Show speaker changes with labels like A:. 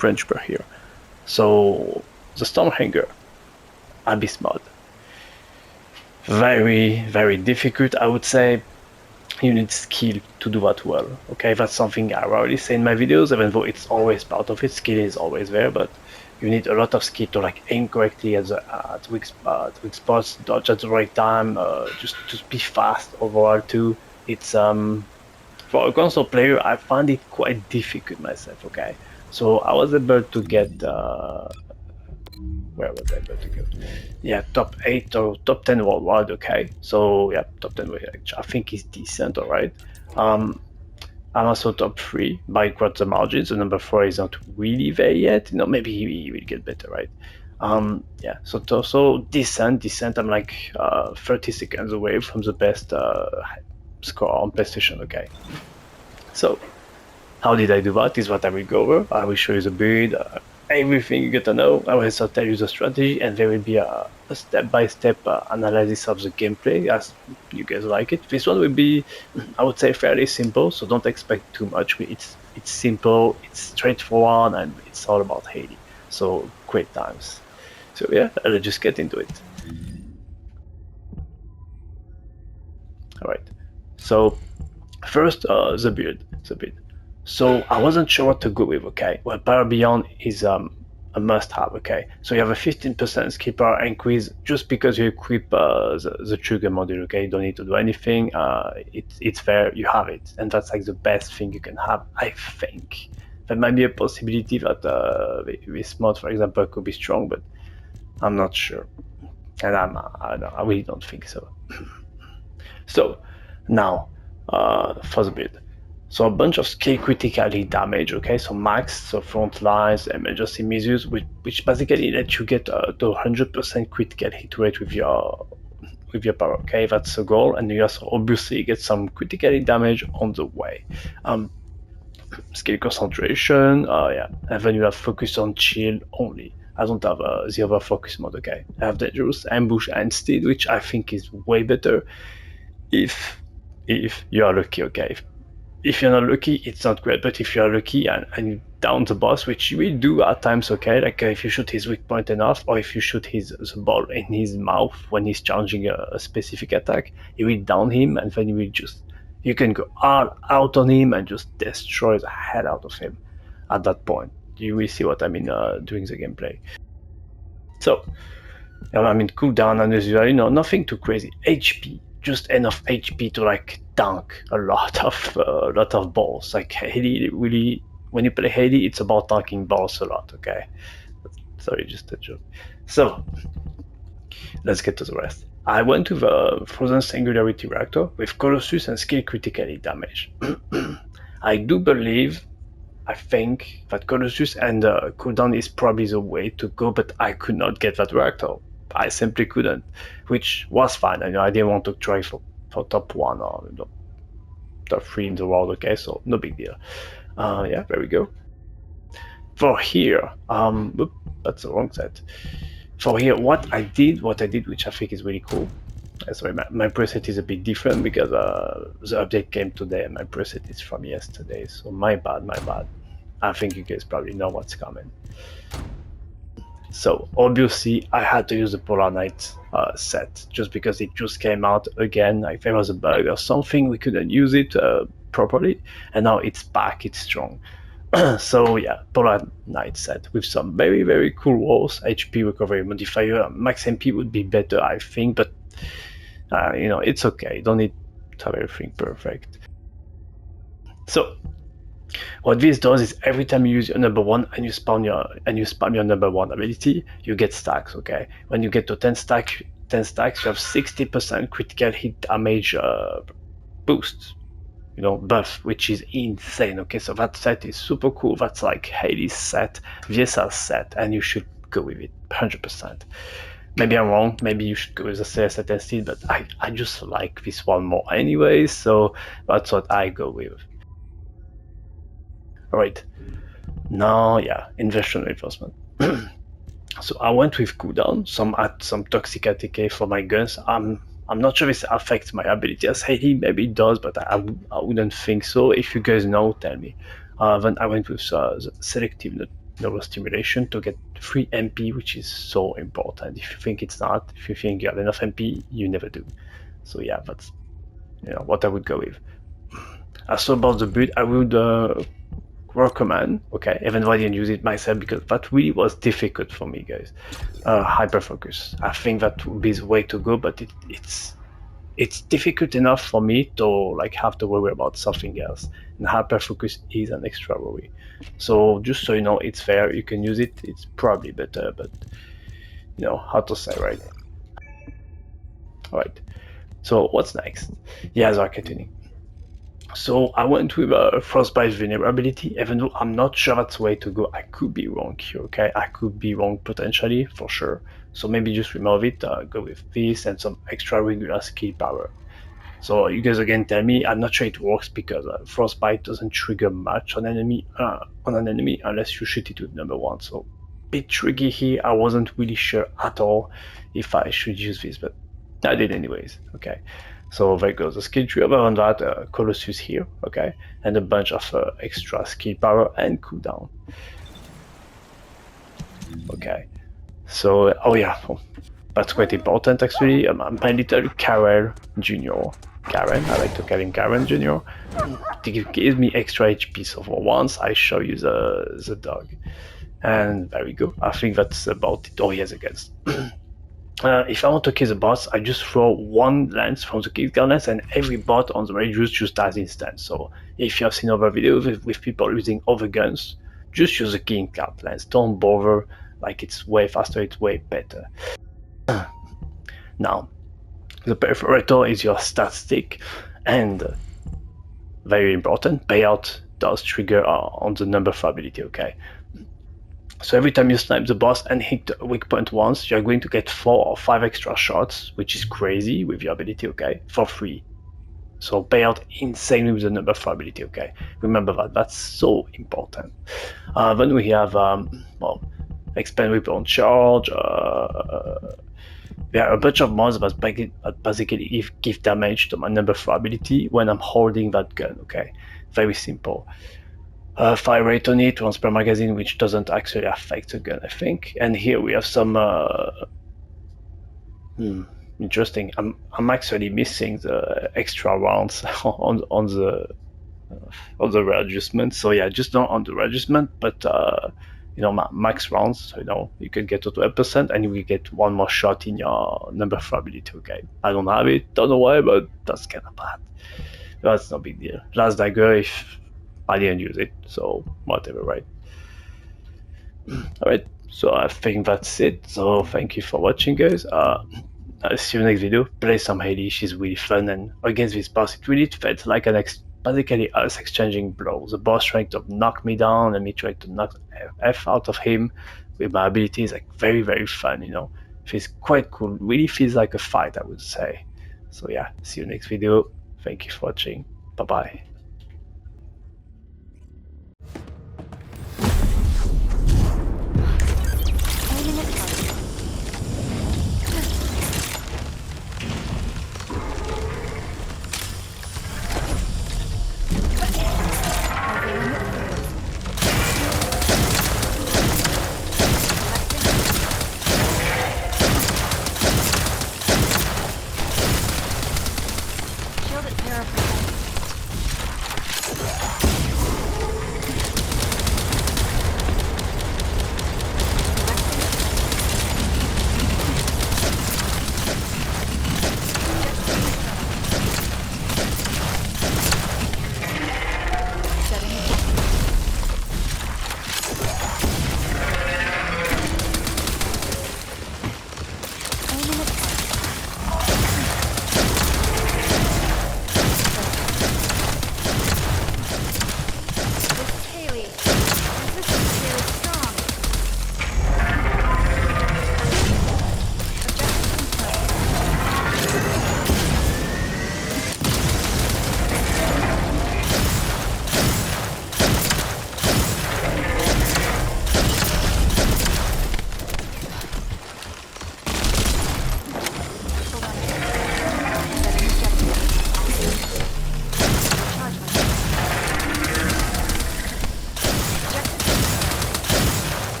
A: French per here. So the Stormhanger, Abyss mod. Very, very difficult, I would say. You need skill to do that well. Okay, that's something I rarely say in my videos, even though it's always part of it. Skill is always there, but you need a lot of skill to like aim correctly at weak spots, dodge at the right time, just to be fast overall too. It's for a console player, I find it quite difficult myself. Okay, so I was able to get where was I able to go? Yeah, top 8 or top 10 worldwide. Okay, so yeah, top 10, which I think is decent. All right. I'm also top 3 by quite the margin. So number 4 is not really there yet. Maybe he will get better, right? Yeah, so decent. I'm like 30 seconds away from the best score on PlayStation. Okay, so how did I do that is what I will go over. I will show you the build, everything you gotta know. I will also tell you the strategy, and there will be a step-by-step analysis of the gameplay as you guys like it. This one will be, I would say, fairly simple, so don't expect too much. It's simple, it's straightforward, and it's all about Hailey. So great times. So yeah, let's just get into it. All right. So first, the build. So I wasn't sure what to go with. Okay, well, Power Beyond is a must-have. Okay, so you have a 15% skill power increase just because you equip the trigger module. Okay, you don't need to do anything. It's there, you have it, and that's like the best thing you can have. I think there might be a possibility that this mod, for example, could be strong, but I'm not sure, and I really don't think so. So now for the build. So a bunch of skill critical hit damage, okay? So max, so front lines, emergency measures, which basically let you get to 100% critical hit rate with your power, okay? That's the goal, and you also obviously get some critical hit damage on the way. Skill concentration, yeah, and then you have focus on shield only. I don't have the other focus mode, okay? I have dangerous, ambush, and steed, which I think is way better if you are lucky, okay? If you're not lucky, it's not great, but if you are lucky and you down the boss, which you will do at times, okay, like if you shoot his weak point enough, or if you shoot the ball in his mouth when he's charging a specific attack, you will down him, and then you can go all out on him and just destroy the hell out of him at that point. You will see what I mean during the gameplay. So, I mean, cooldown and as usual, nothing too crazy. HP, just enough HP to like tank a lot of balls. Like Hailey, really, when you play Hailey, it's about tanking balls a lot. Okay, sorry, just a joke. So let's get to the rest. I went to the Frozen Singularity Reactor with Colossus and skill critically damage. I do believe, I think that Colossus and cooldown is probably the way to go, but I could not get that reactor. I simply couldn't, which was fine. I didn't want to try for top 1 or top 3 in the world, okay, so no big deal. Yeah, there we go. For here, oops, that's the wrong set. For here, what I did, which I think is really cool. Sorry, my preset is a bit different because the update came today and my preset is from yesterday, so my bad. I think you guys probably know what's coming. So obviously I had to use the Polar Knight set just because it just came out again. Like there was a bug or something, we couldn't use it properly, and now it's back, it's strong. So yeah, Polar Knight set with some very, very cool walls, HP recovery modifier. Max MP would be better, I think, but it's okay. You don't need to have everything perfect. So what this does is every time you use your number 1 and you spam your number 1 ability, you get stacks. Okay, when you get to 10 stacks, you have 60% critical hit damage boost, buff, which is insane. Okay, so that set is super cool. That's like Hailey's set, VSL's set, and you should go with it 100%. Maybe I'm wrong, maybe you should go with the CS set instead, but I just like this one more anyway, so that's what I go with. Alright, now yeah, inversion reinforcement. So I went with cooldown, some toxic ATK for my guns. I'm not sure if it affects my ability as Hailey, maybe it does, but I wouldn't think so. If you guys know, tell me. Then I went with the selective neurostimulation to get 3 MP, which is so important. If you think it's not, if you think you have enough MP, you never do. So yeah, that's what I would go with. As about the build, I would recommend, okay, even though I didn't use it myself because that really was difficult for me, guys. Hyper focus. I think that would be the way to go, but it's difficult enough for me to like have to worry about something else. And hyper focus is an extra worry. So just so you know, it's fair. You can use it. It's probably better, but how to say, right? All right. So what's next? Yeah, the Arche tuning. So I went with a frostbite vulnerability, even though I'm not sure that's the way to go. I could be wrong here, okay? I could be wrong potentially, for sure. So maybe just remove it, go with this and some extra regular skill power. So you guys again tell me, I'm not sure it works because frostbite doesn't trigger much on an enemy unless you shoot it with number 1. So bit tricky here. I wasn't really sure at all if I should use this, but I did anyways, okay? So there goes the skill tree. Other than that, Colossus here, okay? And a bunch of extra skill power and cooldown. Okay, so, oh yeah, that's quite important actually. My little Karel Jr. Karen, I like to call him Karen Jr. It gives me extra HP, so for once I show you the dog. And there we go, I think that's about it. Oh, yes, against. If I want to kill the boss, I just throw one lance from the kill lance and every bot on the radius just dies instant. So if you have seen other videos with people using other guns, just use the killing card lance. Don't bother, like it's way faster, it's way better. Now, the perforator is your stat stick, and very important, payout does trigger on the number 4 ability, okay? So every time you snipe the boss and hit a weak point once, you're going to get 4 or 5 extra shots, which is crazy with your ability, okay, for free. So payout insanely with the number 4 ability, okay? Remember that, that's so important. Then we have, expand weapon charge, there are a bunch of mods that basically give damage to my number 4 ability when I'm holding that gun, okay? Very simple. Fire rate on it once per magazine, which doesn't actually affect the gun, I think. And here we have some interesting. I'm actually missing the extra rounds on the readjustment. So yeah, just not on the readjustment, but max rounds. So you can get to 12%, and you will get one more shot in your number 4 ability. Okay, I don't have it, don't know why, but that's kind of bad. That's no big deal. Last dagger, if I didn't use it, so whatever, right? Alright, so I think that's it. So thank you for watching, guys. I'll see you next video. Play some Hailey, she's really fun, and against this boss it really felt like basically us exchanging blows. The boss trying to knock me down and me trying to knock F out of him with my abilities. Like very, very fun, Feels quite cool. Really feels like a fight, I would say. So yeah, see you next video. Thank you for watching. Bye bye.